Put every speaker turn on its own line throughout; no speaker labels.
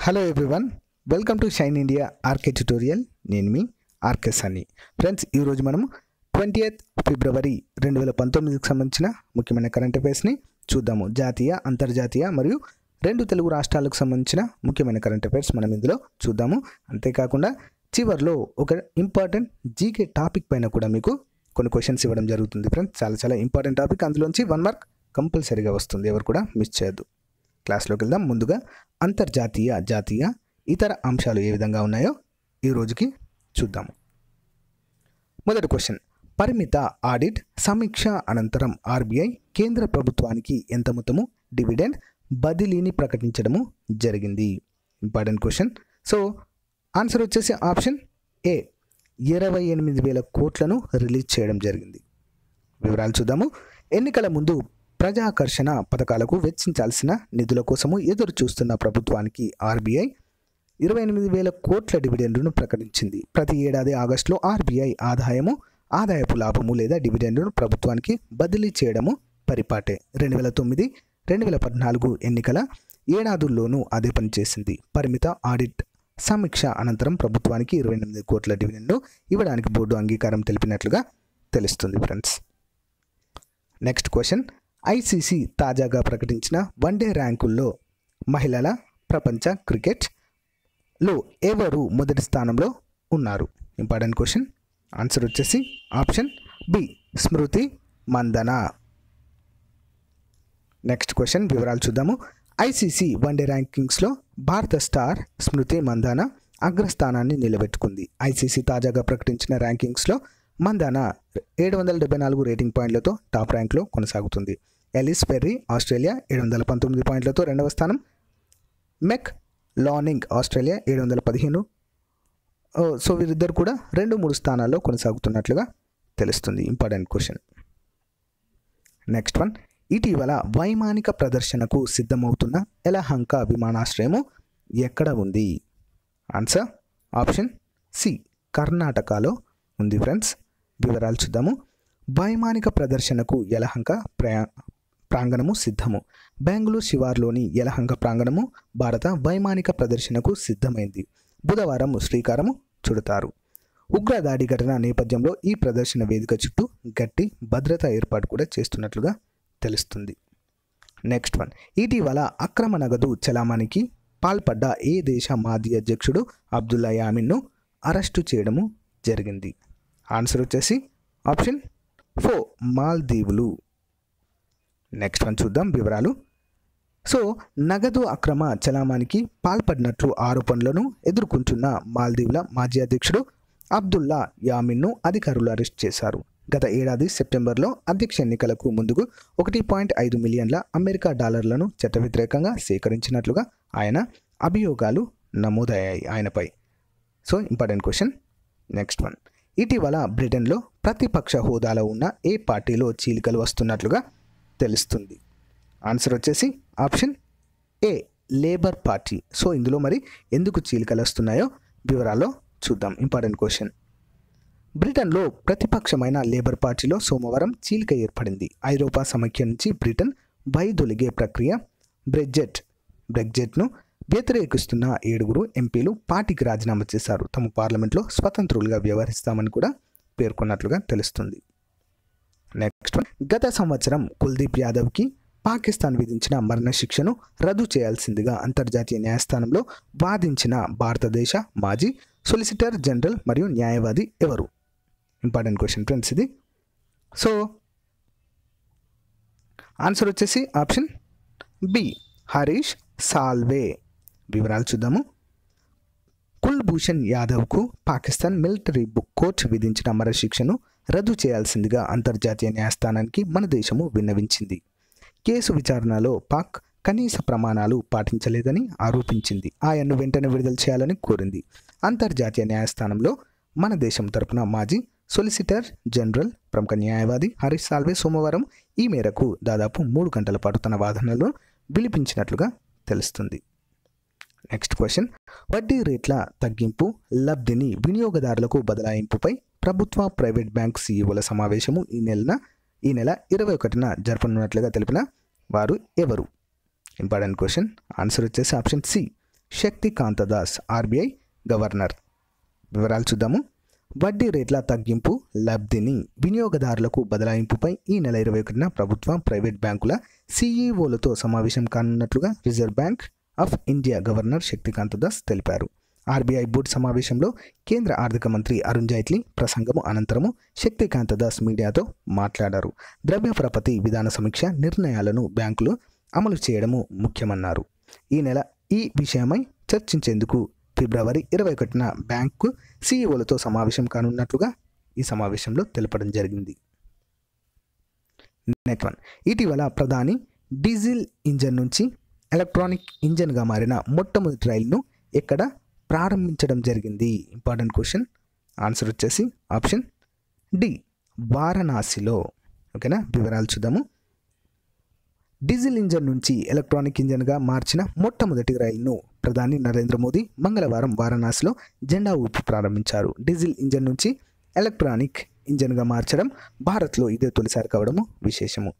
Hello everyone, welcome to shine India RK tutorial. నేను మీ RK Sunny. Friends, ఈరోజు మనం 20th ఫిబ్రవరి 2019కి సంబంధించిన ముఖ్యమైన కరెంట్ అఫైర్స్ని చూద్దాము. జాతీయ, అంతర్జాతీయ మరియు రెండు తెలుగు రాష్ట్రాలకు సంబంధించిన ముఖ్యమైన కరెంట్ అఫైర్స్ మనం ఇందులో చూద్దాము. అంతేకాకుండా చివర్లో ఒక ఇంపార్టెంట్ జీకే టాపిక్ పైన కూడా మీకు కొన్ని క్వశ్చన్స్ ఇవ్వడం జరుగుతుంది. ఫ్రెండ్స్, చాలా ఇంపార్టెంట్ టాపిక్, అందులోంచి 1 మార్క్ కంపల్సరీగా వస్తుంది, ఎవరు కూడా మిస్ చేయొద్దు. క్లాస్లోకి వెళ్దాం. ముందుగా అంతర్జాతీయ, జాతీయ, ఇతర అంశాలు ఏ విధంగా ఉన్నాయో ఈ రోజుకి చూద్దాము. మొదటి క్వశ్చన్, పరిమిత ఆడిట్ సమీక్ష అనంతరం ఆర్బీఐ కేంద్ర ప్రభుత్వానికి ఎంత మొత్తము డివిడెండ్ బదిలీని ప్రకటించడము జరిగింది? Important question. సో ఆన్సర్ వచ్చేసి ఆప్షన్ ఏ, 28,000 కోట్లను రిలీజ్ చేయడం జరిగింది. వివరాలు చూద్దాము. ఎన్నికల ముందు ప్రజాకర్షణ పథకాలకు వెచ్చించాల్సిన నిధుల కోసము ఎదురు చూస్తున్న ప్రభుత్వానికి ఆర్బీఐ 28,000 కోట్ల డివిడెండ్ను ప్రకటించింది. ప్రతి ఏడాది ఆగస్టులో ఆర్బీఐ ఆదాయపు లాభము లేదా డివిడెండ్ను ప్రభుత్వానికి బదిలీ చేయడము పరిపాటే. 2009-2014 ఎన్నికల ఏడాదుల్లోనూ అదే పని చేసింది. పరిమిత ఆడిట్ సమీక్ష అనంతరం ప్రభుత్వానికి 28 కోట్ల డివిడెండ్ను ఇవ్వడానికి బోర్డు అంగీకారం తెలిపినట్లుగా తెలుస్తుంది. ఫ్రెండ్స్, నెక్స్ట్ క్వశ్చన్, ఐసీసీ తాజాగా ప్రకటించిన వన్డే ర్యాంకుల్లో మహిళల ప్రపంచ క్రికెట్లో ఎవరు మొదటి స్థానంలో ఉన్నారు? Important question. ఆన్సర్ వచ్చేసి ఆప్షన్ బి, స్మృతి మందన. నెక్స్ట్ క్వశ్చన్, వివరాలు చూద్దాము. ఐసీసీ వన్డే ర్యాంకింగ్స్లో భారత స్టార్ స్మృతి మందన అగ్రస్థానాన్ని నిలబెట్టుకుంది. ఐసీసీ తాజాగా ప్రకటించిన ర్యాంకింగ్స్లో మందాన 774 రేటింగ్ పాయింట్లతో టాప్ ర్యాంక్లో కొనసాగుతుంది. ఎలిస్ పెర్రీ ఆస్ట్రేలియా 719 పాయింట్లతో రెండవ స్థానం. మెక్ లానింగ్ ఆస్ట్రేలియా 715. సో వీరిద్దరు కూడా 2-3 స్థానాల్లో కొనసాగుతున్నట్లుగా తెలుస్తుంది. Important question. నెక్స్ట్ వన్, ఇటీవల వైమానిక ప్రదర్శనకు సిద్ధమవుతున్న యలహంక విమానాశ్రయము ఎక్కడ ఉంది? ఆన్సర్ ఆప్షన్ సి, కర్ణాటకలో ఉంది. ఫ్రెండ్స్, వివరాలు చూద్దాము. వైమానిక ప్రదర్శనకు యలహంక ప్రాంగణము సిద్ధము. బెంగళూరు శివార్లోని యలహంక ప్రాంగణము భారత వైమానిక ప్రదర్శనకు సిద్ధమైంది. బుధవారం శ్రీకారము చుడతారు. ఉగ్రదాడి ఘటన నేపథ్యంలో ఈ ప్రదర్శన వేదిక చుట్టూ గట్టి భద్రతా ఏర్పాటు కూడా చేస్తున్నట్లుగా తెలుస్తుంది. నెక్స్ట్ వన్, ఇటీవల అక్రమ నగదు చలామణికి పాల్పడ్డ ఏ దేశ మాజీ అధ్యక్షుడు అబ్దుల్లా యామిన్ను అరెస్టు చేయడము జరిగింది? ఆన్సర్ వచ్చేసి ఆప్షన్ 4, మాల్దీవులు. నెక్స్ట్ వన్ చూద్దాం వివరాలు. సో నగదు అక్రమ చలామణికి పాల్పడినట్లు ఆరోపణలను ఎదుర్కొంటున్న మాల్దీవుల మాజీ అధ్యక్షుడు అబ్దుల్లా యామిన్ను అధికారులు అరెస్ట్ చేశారు. గత ఏడాది సెప్టెంబర్లో అధ్యక్ష ఎన్నికలకు ముందుకు 1.5 మిలియన్ల అమెరికా డాలర్లను చట్ట వ్యతిరేకంగా సేకరించినట్లుగా ఆయన అభియోగాలు నమోదయ్యాయి ఆయనపై. So important question. Next one, ఇటీవల బ్రిటన్లో ప్రతిపక్ష హోదాలో ఉన్న ఏ పార్టీలో చీలికలు వస్తున్నట్లుగా తెలుస్తుంది? ఆన్సర్ వచ్చేసి option A, labour party. So ఇందులో మరి ఎందుకు చీలికలు వస్తున్నాయో వివరాల్లో చూద్దాం. Important question. బ్రిటన్లో ప్రతిపక్షమైన లేబర్ పార్టీలో సోమవారం చీలిక ఏర్పడింది. ఐరోపా సమైక్య నుంచి బ్రిటన్ వైదొలిగే ప్రక్రియ బ్రెగ్జిట్ను వ్యతిరేకిస్తున్న 7 ఎంపీలు పార్టీకి రాజీనామా చేశారు. తమ పార్లమెంట్లో స్వతంత్రులుగా వ్యవహరిస్తామని కూడా పేర్కొన్నట్లుగా తెలుస్తుంది. నెక్స్ట్ వన్, గత సంవత్సరం కుల్దీప్ యాదవ్కి పాకిస్తాన్ విధించిన మరణశిక్షను రద్దు చేయాల్సిందిగా అంతర్జాతీయ న్యాయస్థానంలో వాదించిన భారతదేశ మాజీ సొలిసిటర్ జనరల్ మరియు న్యాయవాది ఎవరు? ఇంపార్టెంట్ క్వశ్చన్ ఫ్రెండ్స్ ఇది. సో ఆన్సర్ వచ్చేసి ఆప్షన్ బి, హరీష్ సాల్వే. వివరాలు చూద్దాము. కుల్భూషణ్ యాదవ్కు పాకిస్తాన్ మిలిటరీ కోర్టు విధించిన మరణశిక్షను రద్దు చేయాల్సిందిగా అంతర్జాతీయ న్యాయస్థానానికి మన దేశము విన్నవించింది. కేసు విచారణలో పాక్ కనీస ప్రమాణాలు పాటించలేదని ఆరోపించింది. ఆయన్ను వెంటనే విడుదల చేయాలని కోరింది. అంతర్జాతీయ న్యాయస్థానంలో మన దేశం తరపున మాజీ సొలిసిటర్ జనరల్ ప్రముఖ న్యాయవాది హరీష్ సాల్వే సోమవారం ఈ మేరకు దాదాపు 3 గంటల పాటు తన వాదనలను వినిపించినట్లుగా తెలుస్తుంది. నెక్స్ట్ క్వశ్చన్, వడ్డీ రేట్ల తగ్గింపు లబ్ధిని వినియోగదారులకు బదలాయింపుపై ప్రభుత్వ ప్రైవేట్ బ్యాంక్ సీఈఓల సమావేశము ఈ నెల 21న జరపనున్నట్లుగా తెలిపిన వారు ఎవరు? Important question. ఆన్సర్ వచ్చేసి option C, Shaktikanta Das RBI governor. వివరాలు చూద్దాము. వడ్డీ రేట్ల తగ్గింపు లబ్ధిని వినియోగదారులకు బదలాయింపుపై ఈ నెల 21న ప్రభుత్వ ప్రైవేట్ బ్యాంకుల సీఈఓలతో సమావేశం కానున్నట్లుగా Reserve Bank of India governor Shaktikanta Das తెలిపారు. ఆర్బీఐ బోర్డు సమావేశంలో కేంద్ర ఆర్థిక మంత్రి అరుణ్ జైట్లీ ప్రసంగము అనంతరము శక్తికాంత దాస్ మీడియాతో మాట్లాడారు. ద్రవ్యపరపతి విధాన సమీక్ష నిర్ణయాలను బ్యాంకులు అమలు చేయడము ముఖ్యమన్నారు. ఈ విషయమై చర్చించేందుకు ఫిబ్రవరి 21న బ్యాంకు సీఈఓలతో సమావేశం కానున్నట్లుగా ఈ సమావేశంలో తెలపడం జరిగింది. నెక్స్ట్ వన్, ఇటీవల ప్రధాని డీజిల్ ఇంజన్ నుంచి ఎలక్ట్రానిక్ ఇంజన్గా మారిన మొట్టమొదటి రైలును ఎక్కడ ప్రారంభించడం జరిగింది? Important question. ఆన్సర్ వచ్చేసి ఆప్షన్ డి, వారణాసిలో. ఓకేనా, వివరాలు చూద్దాము. డీజిల్ ఇంజన్ నుంచి ఎలక్ట్రానిక్ ఇంజన్గా మార్చిన మొట్టమొదటి రైలును ప్రధాని నరేంద్ర మోదీ మంగళవారం వారణాసిలో జెండా ఊపి ప్రారంభించారు. డీజిల్ ఇంజన్ నుంచి ఎలక్ట్రానిక్ ఇంజన్గా మార్చడం భారత్లో ఇదే తొలిసారి కావడము విశేషము.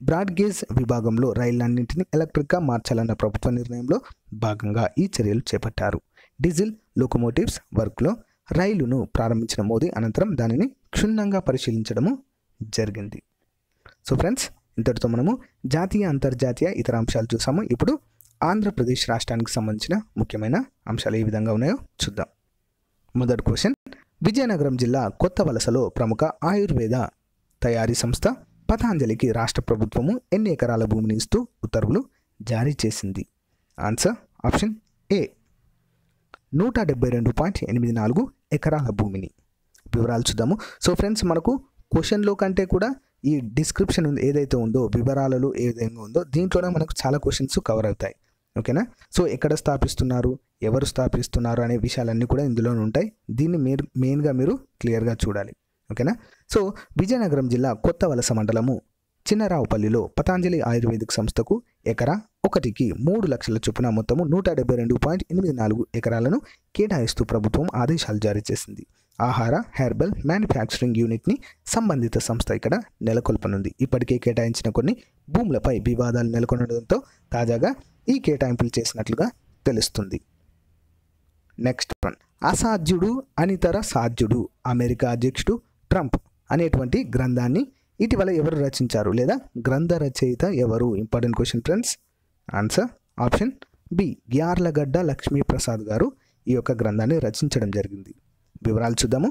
బ్రాడ్గేజ్ విభాగంలో రైళ్లన్నింటినీ ఎలక్ట్రిక్గా మార్చాలన్న ప్రభుత్వ నిర్ణయంలో భాగంగా ఈ చర్యలు చేపట్టారు. డీజిల్ లోకోమోటివ్స్ వర్క్లో రైలును ప్రారంభించిన మోదీ అనంతరం దానిని క్షుణ్ణంగా పరిశీలించడము జరిగింది. సో ఫ్రెండ్స్, ఇంతటితో మనము జాతీయ అంతర్జాతీయ ఇతర అంశాలు చూసాము. ఇప్పుడు ఆంధ్రప్రదేశ్ రాష్ట్రానికి సంబంధించిన ముఖ్యమైన అంశాలు ఏ విధంగా ఉన్నాయో చూద్దాం. మొదటి క్వశ్చన్, విజయనగరం జిల్లా కొత్త వలసలో ప్రముఖ ఆయుర్వేద తయారీ సంస్థ పతాంజలికి రాష్ట్ర ప్రభుత్వము ఎన్ని ఎకరాల భూమిని ఇస్తూ ఉత్తర్వులు జారీ చేసింది? ఆన్సర్ ఆప్షన్ ఏ, 172.84 ఎకరాల భూమిని. వివరాలు చూద్దాము. సో ఫ్రెండ్స్, మనకు క్వశ్చన్లో కంటే కూడా ఈ డిస్క్రిప్షన్ ఏదైతే ఉందో, వివరాలలో ఏ విధంగా ఉందో, దీంట్లోనే మనకు చాలా క్వశ్చన్స్ కవర్ అవుతాయి. ఓకేనా. సో ఎక్కడ స్థాపిస్తున్నారు, ఎవరు స్థాపిస్తున్నారు అనే విషయాలన్నీ కూడా ఇందులోనే ఉంటాయి. దీన్ని మెయిన్గా మీరు క్లియర్గా చూడాలి. ఓకేనా. సో విజయనగరం జిల్లా కొత్త వలస మండలము చిన్నరావుపల్లిలో పతాంజలి ఆయుర్వేదిక్ సంస్థకు ఎకరా 1కి 3 లక్షల చొప్పున మొత్తము 172.84 ఎకరాలను కేటాయిస్తూ ప్రభుత్వం ఆదేశాలు జారీ చేసింది. ఆహార హెర్బల్ మ్యానుఫ్యాక్చరింగ్ యూనిట్ని సంబంధిత సంస్థ ఇక్కడ నెలకొల్పనుంది. ఇప్పటికే కేటాయించిన కొన్ని భూములపై వివాదాలు నెలకొనడంతో తాజాగా ఈ కేటాయింపులు చేసినట్లుగా తెలుస్తుంది. నెక్స్ట్ వన్, అసాధ్యుడు అనితర సాధ్యుడు అమెరికా అధ్యక్షుడు ట్రంప్ అనేటువంటి గ్రంథాన్ని ఇటీవల ఎవరు రచించారు, లేదా గ్రంథ రచయిత ఎవరు? Important question friends. Answer option B, Yarlagadda Lakshmi Prasad garu ఈ యొక్క గ్రంథాన్ని రచించడం జరిగింది. వివరాలు చూద్దాము.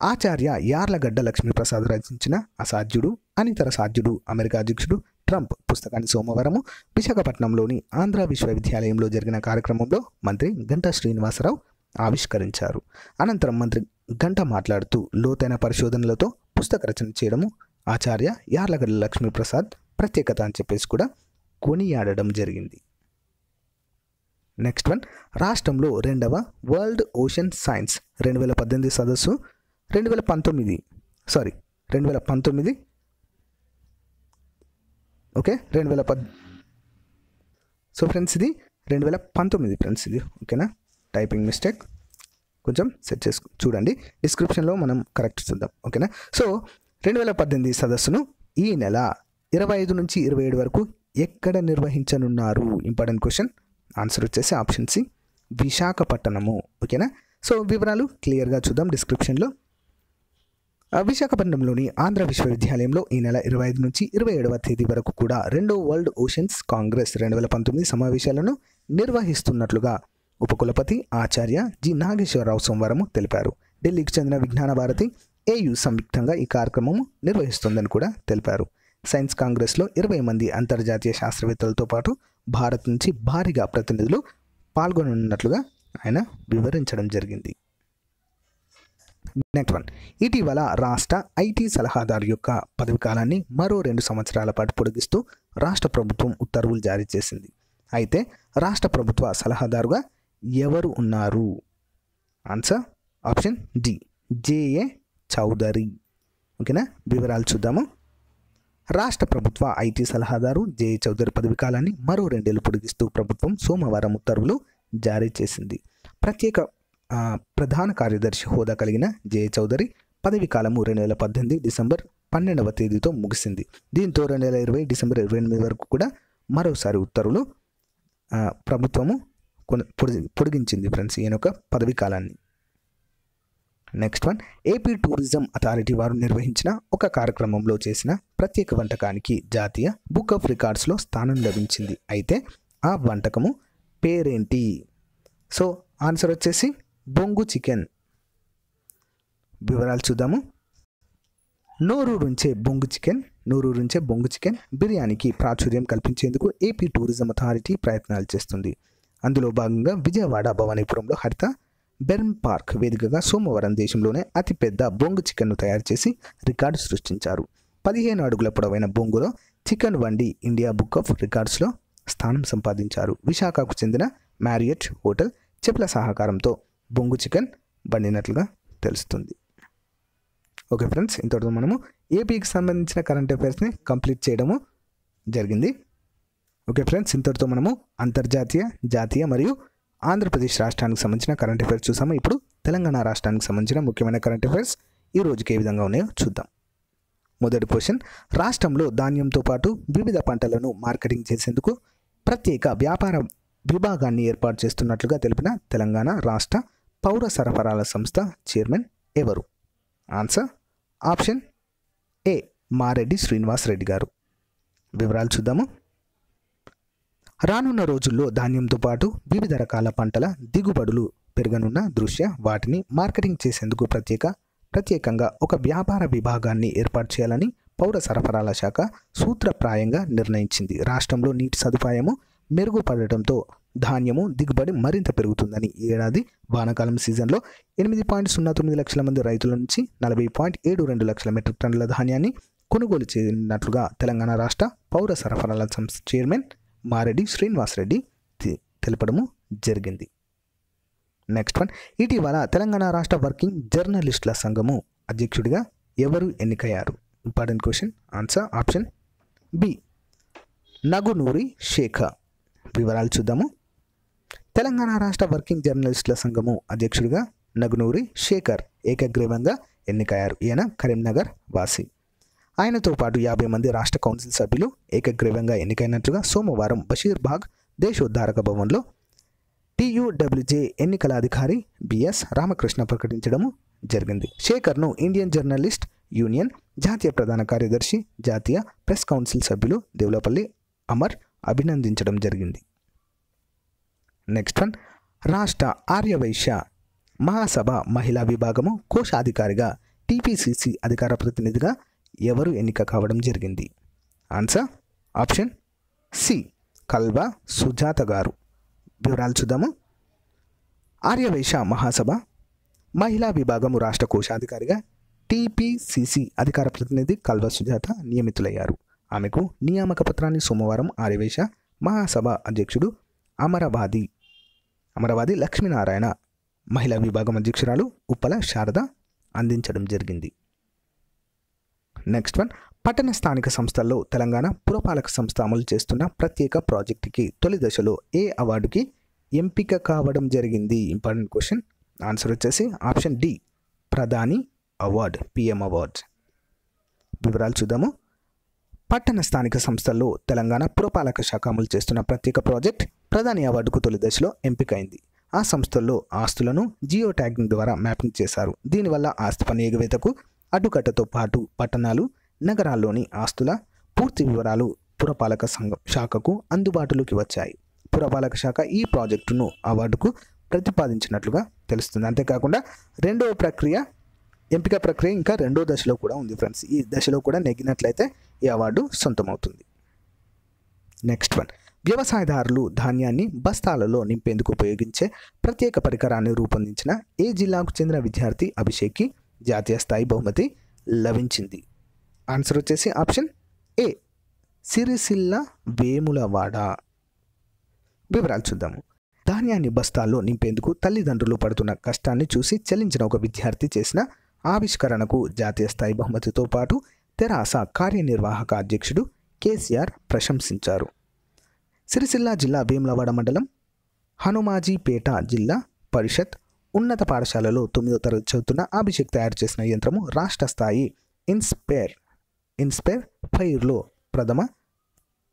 ఆచార్య యార్లగడ్డ లక్ష్మీప్రసాద్ రచించిన అసాధ్యుడు అనితర సాధ్యుడు అమెరికా అధ్యక్షుడు ట్రంప్ పుస్తకాన్ని సోమవారం విశాఖపట్నంలోని ఆంధ్ర విశ్వవిద్యాలయంలో జరిగిన కార్యక్రమంలో మంత్రి గంటా శ్రీనివాసరావు ఆవిష్కరించారు. అనంతరం మంత్రి గంట మాట్లాడుతూ లోతైన పరిశోధనలతో పుస్తక రచన చేయడము ఆచార్య యార్లగడ్డ లక్ష్మీప్రసాద్ ప్రత్యేకత అని చెప్పేసి కూడా కొనియాడడం జరిగింది. నెక్స్ట్ వన్, రాష్ట్రంలో 2వ వరల్డ్ ఓషన్ సైన్స్ 2018 సదస్సు 2019 ఓకే 2010. సో ఫ్రెండ్స్, ఇది 2019 ఫ్రెండ్స్, ఇది ఓకేనా, టైపింగ్ మిస్టేక్, కొంచెం సెట్ చేసుకు చూడండి. డిస్క్రిప్షన్లో మనం కరెక్ట్ చూద్దాం. ఓకేనా. సో 2018 సదస్సును ఈ నెల 25 నుంచి 27 వరకు ఎక్కడ నిర్వహించనున్నారు? Important question. ఆన్సర్ వచ్చేసి ఆప్షన్ సి, విశాఖపట్నము. ఓకేనా. సో వివరాలు క్లియర్గా చూద్దాం డిస్క్రిప్షన్లో. విశాఖపట్నంలోని ఆంధ్ర విశ్వవిద్యాలయంలో ఈ నెల 25 నుంచి 27వ తేదీ వరకు కూడా 2వ వరల్డ్ ఓషన్స్ కాంగ్రెస్ 2019 సమావేశాలను నిర్వహిస్తున్నట్లుగా ఉపకులపతి ఆచార్య జి నాగేశ్వరరావు సోమవారం తెలిపారు. ఢిల్లీకి చెందిన విజ్ఞాన భారతి ఏయు సంయుక్తంగా ఈ కార్యక్రమం నిర్వహిస్తుందని కూడా తెలిపారు. సైన్స్ కాంగ్రెస్లో 20 మంది అంతర్జాతీయ శాస్త్రవేత్తలతో పాటు భారత్ నుంచి భారీగా ప్రతినిధులు పాల్గొననున్నట్లుగా ఆయన వివరించడం జరిగింది. నెక్స్ట్ వన్, ఇటీవల రాష్ట్ర ఐటీ సలహాదారు యొక్క పదవి కాలాన్ని మరో 2 సంవత్సరాల పాటు పొడిగిస్తూ రాష్ట్ర ప్రభుత్వం ఉత్తర్వులు జారీ చేసింది. అయితే రాష్ట్ర ప్రభుత్వ సలహాదారుగా ఎవరు ఉన్నారు? Answer option D, JA Chowdary. ఓకేనా. వివరాలు చూద్దాము. రాష్ట్ర ప్రభుత్వ ఐటీ సలహాదారు జేఏ చౌదరి పదవి కాలాన్ని మరో 2 ఏళ్లు పొడిగిస్తూ ప్రభుత్వం సోమవారం ఉత్తర్వులు జారీ చేసింది. ప్రధాన కార్యదర్శి హోదా కలిగిన జేఏ చౌదరి పదవి కాలము 2018 డిసెంబర్ 12వ తేదీతో ముగిసింది. దీంతో 2020 డిసెంబర్ 28 వరకు కూడా మరోసారి ఉత్తర్వులు ప్రభుత్వము పొడిగించింది ఫ్రెండ్స్ ఈయన యొక్క పదవీ కాలాన్ని. Next one, AP tourism authority వారు నిర్వహించిన ఒక కార్యక్రమంలో చేసిన ప్రత్యేక వంటకానికి జాతీయ బుక్ ఆఫ్ రికార్డ్స్లో స్థానం లభించింది. అయితే ఆ వంటకము పేరేంటి? సో ఆన్సర్ వచ్చేసి బొంగు చికెన్. వివరాలు చూద్దాము. నోరూరుంచే బొంగు చికెన్ బిర్యానీకి ప్రాచుర్యం కల్పించేందుకు ఏపీ టూరిజం అథారిటీ ప్రయత్నాలు చేస్తుంది. అందులో భాగంగా విజయవాడ భవానీపురంలో హరిత బెర్మ్ పార్క్ వేదికగా సోమవారం దేశంలోనే అతిపెద్ద బొంగు చికెన్ను తయారు చేసి రికార్డు సృష్టించారు. 15 అడుగుల పొడవైన బొంగులో చికెన్ వండి ఇండియా బుక్ ఆఫ్ రికార్డ్స్లో స్థానం సంపాదించారు. విశాఖకు చెందిన మ్యారియట్ హోటల్ చెప్పుల సహకారంతో బొంగు చికెన్ వండినట్లుగా తెలుస్తుంది. ఓకే ఫ్రెండ్స్, ఇంతటితో మనము ఏపీకి సంబంధించిన కరెంట్ అఫైర్స్ని కంప్లీట్ చేయడము జరిగింది. ఓకే ఫ్రెండ్స్, ఇంతటితో మనము అంతర్జాతీయ, జాతీయ మరియు ఆంధ్రప్రదేశ్ రాష్ట్రానికి సంబంధించిన కరెంట్ అఫైర్స్ చూసాము. ఇప్పుడు తెలంగాణ రాష్ట్రానికి సంబంధించిన ముఖ్యమైన కరెంట్ అఫైర్స్ ఈ రోజుకి ఏ విధంగా ఉన్నాయో చూద్దాం. మొదటి క్వశ్చన్, రాష్ట్రంలో ధాన్యంతో పాటు వివిధ పంటలను మార్కెటింగ్ చేసేందుకు ప్రత్యేక వ్యాపార విభాగాన్ని ఏర్పాటు చేస్తున్నట్లుగా తెలిపిన తెలంగాణ రాష్ట్ర పౌర సరఫరాల సంస్థ చైర్మన్ ఎవరు? Answer option A Mareddy Srinivas Reddy గారు. వివరాలు చూద్దాము. రానున్న రోజుల్లో ధాన్యంతో పాటు వివిధ రకాల పంటల దిగుబడులు పెరగనున్న దృష్ట్యా వాటిని మార్కెటింగ్ చేసేందుకు ప్రత్యేకంగా ఒక వ్యాపార విభాగాన్ని ఏర్పాటు చేయాలని పౌర సరఫరాల శాఖ సూత్రప్రాయంగా నిర్ణయించింది. రాష్ట్రంలో నీటి సదుపాయము మెరుగుపడటంతో ధాన్యము దిగుబడి మరింత పెరుగుతుందని ఈ ఏడాది వానాకాలం సీజన్లో 8.09 లక్షల మంది రైతుల నుంచి 40.72 లక్షల మెట్రిక్ టన్నుల ధాన్యాన్ని కొనుగోలు చేయనున్నట్లుగా తెలంగాణ రాష్ట్ర పౌర సరఫరాల సంస్థ చైర్మన్ మారెడ్డి శ్రీనివాస్ రెడ్డి తెలపడము జరిగింది. నెక్స్ట్ వన్, ఇటీవల తెలంగాణ రాష్ట్ర వర్కింగ్ జర్నలిస్టుల సంఘము అధ్యక్షుడిగా ఎవరు ఎన్నికయ్యారు? Important question. Answer option B Nagunuri Shekar. వివరాలు చూద్దాము. తెలంగాణ రాష్ట్ర వర్కింగ్ జర్నలిస్టుల సంఘము అధ్యక్షుడిగా నగునూరి శేఖర్ ఏకగ్రీవంగా ఎన్నికయ్యారు. ఈయన కరీంనగర్ వాసి. ఆయనతో పాటు 50 మంది రాష్ట్ర కౌన్సిల్ సభ్యులు ఏకగ్రీవంగా ఎన్నికైనట్లుగా సోమవారం బషీర్బాగ్ దేశోద్ధారక భవన్లో TUWJ ఎన్నికల అధికారి బిఎస్ రామకృష్ణ ప్రకటించడము జరిగింది. శేఖర్ను ఇండియన్ జర్నలిస్ట్ యూనియన్ జాతీయ ప్రధాన కార్యదర్శి, జాతీయ ప్రెస్ కౌన్సిల్ సభ్యులు దేవులపల్లి అమర్ అభినందించడం జరిగింది. నెక్స్ట్ వన్, రాష్ట్ర ఆర్యవైశ్య మహాసభ మహిళా విభాగము కోశాధికారిగా TPCC అధికార ప్రతినిధిగా ఎవరు ఎన్నిక కావడం జరిగింది? ఆన్సర్ ఆప్షన్ సి కల్వా సుజాత గారు. వివరాలు చూద్దాము. ఆర్యవైశ్య మహాసభ మహిళా విభాగము రాష్ట్ర కోశాధికారిగా TPCC అధికార ప్రతినిధి కల్వా సుజాత నియమితులయ్యారు. ఆమెకు నియామక పత్రాన్ని సోమవారం ఆర్యవైశ్య మహాసభ అధ్యక్షుడు అమరవాది లక్ష్మీనారాయణ, మహిళా విభాగం అధ్యక్షురాలు ఉప్పల శారద అందించడం జరిగింది. నెక్స్ట్ వన్, పట్టణ స్థానిక సంస్థల్లో తెలంగాణ పురపాలక సంస్థ అమలు చేస్తున్న ప్రత్యేక ప్రాజెక్టుకి తొలి దశలో ఏ అవార్డుకి ఎంపిక కావడం జరిగింది? Important question. ఆన్సర్ వచ్చేసి ఆప్షన్ డి ప్రధాని అవార్డ్, PM అవార్డ్స్. వివరాలు చూద్దాము. పట్టణ స్థానిక సంస్థల్లో తెలంగాణ పురపాలక శాఖ అమలు చేస్తున్న ప్రత్యేక ప్రాజెక్ట్ ప్రధాని అవార్డుకు తొలి దశలో ఎంపికైంది. ఆ సంస్థల్లో ఆస్తులను జియో ట్యాగింగ్ ద్వారా మ్యాపింగ్ చేశారు. దీనివల్ల ఆస్తి పన్ను ఎగవేతకు అడ్డుకట్టతో పాటు పట్టణాలు, నగరాల్లోని ఆస్తుల పూర్తి వివరాలు పురపాలక శాఖకు అందుబాటులోకి వచ్చాయి. పురపాలక శాఖ ఈ ప్రాజెక్టును అవార్డుకు ప్రతిపాదించినట్లుగా తెలుస్తుంది. అంతేకాకుండా ఎంపిక ప్రక్రియ ఇంకా రెండో దశలో కూడా ఉంది ఫ్రెండ్స్. ఈ దశలో కూడా నెగ్గినట్లయితే ఈ అవార్డు సొంతమవుతుంది. నెక్స్ట్ వన్, వ్యవసాయదారులు ధాన్యాన్ని బస్తాలలో నింపేందుకు ఉపయోగించే ప్రత్యేక పరికరాన్ని రూపొందించిన ఏ జిల్లాకు చెందిన విద్యార్థి అభిషేక్కి జాతీయ స్థాయి బహుమతి లభించింది? ఆన్సర్ వచ్చేసి ఆప్షన్ ఏ సిరిసిల్ల వేములవాడ. వివరాలు చూద్దాము. ధాన్యాన్ని బస్తాల్లో నింపేందుకు తల్లిదండ్రులు పడుతున్న కష్టాన్ని చూసి చలించిన ఒక విద్యార్థి చేసిన ఆవిష్కరణకు జాతీయ స్థాయి బహుమతితో పాటు తెరాస కార్యనిర్వాహక అధ్యక్షుడు కేసీఆర్ ప్రశంసించారు. సిరిసిల్ల జిల్లా వేములవాడ మండలం హనుమాజీపేట జిల్లా పరిషత్ ఉన్నత పాఠశాలలో 9వ తరగతి చదువుతున్న అభిషేక్ తయారు చేసిన యంత్రము రాష్ట్ర స్థాయి ఇన్స్పైర్ ఫైర్లో ప్రథమ,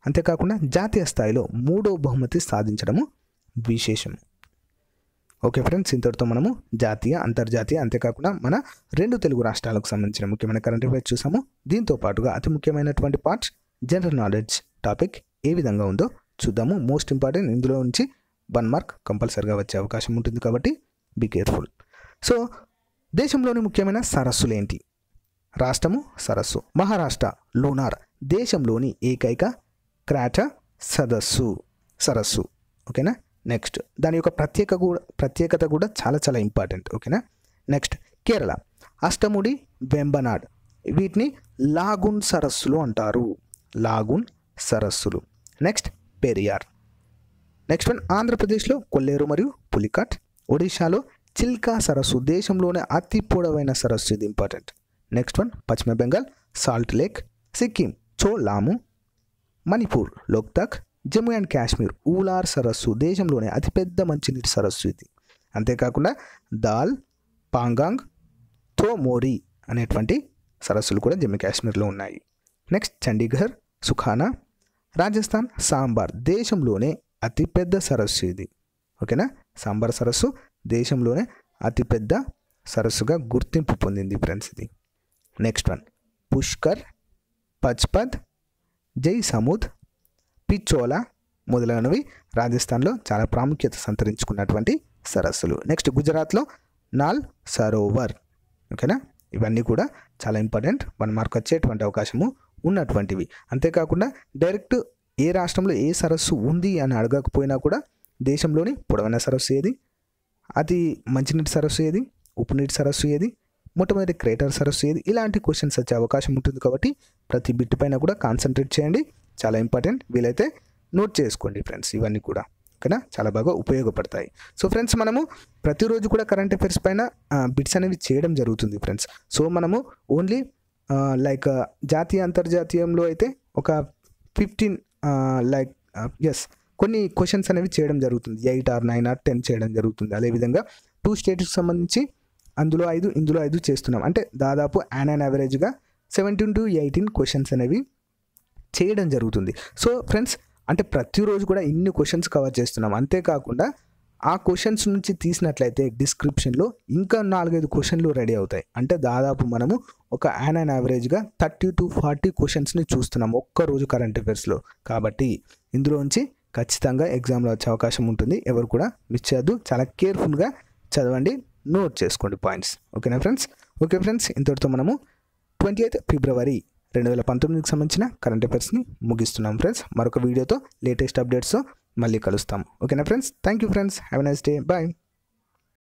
అంతేకాకుండా జాతీయ స్థాయిలో 3వ బహుమతి సాధించడము విశేషం. ఓకే ఫ్రెండ్స్, ఇంతటితో మనము జాతీయ, అంతర్జాతీయ, అంతేకాకుండా మన 2 తెలుగు రాష్ట్రాలకు సంబంధించిన ముఖ్యమైన కరెంట్ అఫైర్స్ చూసాము. దీంతో పాటుగా అతి ముఖ్యమైనటువంటి పార్ట్స్ జనరల్ నాలెడ్జ్ టాపిక్ ఏ విధంగా ఉందో చూద్దాము. మోస్ట్ ఇంపార్టెంట్, ఇందులో నుంచి 1 మార్క్ కంపల్సరిగా వచ్చే అవకాశం ఉంటుంది కాబట్టి బీ కేర్ఫుల్. సో దేశంలోని ముఖ్యమైన సరస్సులు ఏంటి? రాష్ట్రము సరస్సు, మహారాష్ట్ర లోనార్, దేశంలోని ఏకైక క్రాటర్ సరస్సు. ఓకేనా. నెక్స్ట్ దాని యొక్క ప్రత్యేకత కూడా చాలా చాలా ఇంపార్టెంట్. ఓకేనా. నెక్స్ట్ కేరళ అష్టముడి వెంబనాడ్, వీటిని లాగున్ సరస్సులు అంటారు, లాగున్ సరస్సులు. నెక్స్ట్ పెరియార్. నెక్స్ట్ వన్ ఆంధ్రప్రదేశ్లో కొల్లేరు మరియు పులికాట్, ఒడిశాలో చిల్కా సరస్సు, దేశంలోనే అతి పొడవైన సరస్సు, ఇది important. Next one Paschim Bengal salt lake, Sikkim Cholamu, Manipur Loktak, Jammu and Kashmir Wular సరస్సు, దేశంలోనే అతిపెద్ద మంచినీటి సరస్సు ఇది. అంతేకాకుండా దాల్, పాంగాంగ్, థోమోరి అనేటువంటి సరస్సులు కూడా జమ్మూ కాశ్మీర్లో ఉన్నాయి. నెక్స్ట్ చండీగఢ్ సుఖానా, రాజస్థాన్ సాంబార్, దేశంలోనే అతిపెద్ద సరస్సు ఇది. ఓకేనా. సాంబార్ సరస్సు దేశంలోనే అతిపెద్ద సరస్సుగా గుర్తింపు పొందింది ఫ్రెండ్స్ ఇది. నెక్స్ట్ వన్ పుష్కర్, పచ్పద్, జై సముద్, పిచోలా మొదలైనవి రాజస్థాన్లో చాలా ప్రాముఖ్యత సంతరించుకున్నటువంటి సరస్సులు. నెక్స్ట్ గుజరాత్లో నాల్ సరోవర్. ఓకేనా. ఇవన్నీ కూడా చాలా ఇంపార్టెంట్, 1 మార్క్ వచ్చేటువంటి అవకాశము ఉన్నటువంటివి. అంతేకాకుండా డైరెక్ట్ ఏ రాష్ట్రంలో ఏ సరస్సు ఉంది అని అడగకపోయినా కూడా దేశంలోని పొడవైన సరస్సు ఏది, అతి మంచినీటి సరస్సు ఏది, ఉప్పు నీటి సరస్సు ఏది, మొట్టమొదటి క్రేటర్ సరస్సు ఏది, ఇలాంటి క్వశ్చన్స్ వచ్చే అవకాశం ఉంటుంది కాబట్టి ప్రతి బిట్ పైన కూడా కాన్సన్ట్రేట్ చేయండి, చాలా ఇంపార్టెంట్. వీలైతే నోట్ చేసుకోండి ఫ్రెండ్స్, ఇవన్నీ కూడా ఓకేనా, చాలా బాగా ఉపయోగపడతాయి. సో ఫ్రెండ్స్ మనము ప్రతిరోజు కూడా కరెంట్ అఫైర్స్ పైన బిట్స్ అనేవి చేయడం జరుగుతుంది ఫ్రెండ్స్. సో మనము ఓన్లీ లైక్ జాతీయ అంతర్జాతీయంలో అయితే ఒక 15 కొన్ని క్వశ్చన్స్ అనేవి చేయడం జరుగుతుంది, 8 or 9 or 10 చేయడం జరుగుతుంది. అదేవిధంగా 2 స్టేట్స్కి సంబంధించి అందులో 5 ఇందులో 5 చేస్తున్నాం, అంటే దాదాపు యాన్ యావరేజ్గా 17 to 18 క్వశ్చన్స్ అనేవి చేయడం జరుగుతుంది. సో ఫ్రెండ్స్ అంటే ప్రతిరోజు కూడా ఇన్ని క్వశ్చన్స్ కవర్ చేస్తున్నాం. అంతేకాకుండా ఆ క్వశ్చన్స్ నుంచి తీసినట్లయితే డిస్క్రిప్షన్లో ఇంకా 4-5 క్వశ్చన్లు రెడీ అవుతాయి. అంటే దాదాపు మనము ఒక యాన్ యావరేజ్గా 30 to 40 క్వశ్చన్స్ని చూస్తున్నాం ఒక్కరోజు కరెంట్ అఫైర్స్లో. కాబట్టి ఇందులోంచి ఖచ్చితంగా ఎగ్జామ్లో వచ్చే అవకాశం ఉంటుంది, ఎవరు కూడా మిస్ చేయొద్దు, చాలా కేర్ఫుల్గా చదవండి, నోట్ చేసుకోండి పాయింట్స్. ఓకేనా ఫ్రెండ్స్. ఓకే ఫ్రెండ్స్, ఇంతటితో మనము 28 ఫిబ్రవరి 2019కి సంబంధించిన కరెంట్ అఫైర్స్ని ముగిస్తున్నాం ఫ్రెండ్స్. మరొక వీడియోతో లేటెస్ట్ అప్డేట్స్తో మళ్ళీ కలుస్తాం. ఓకేనా friends. Thank you friends, have a nice day, bye.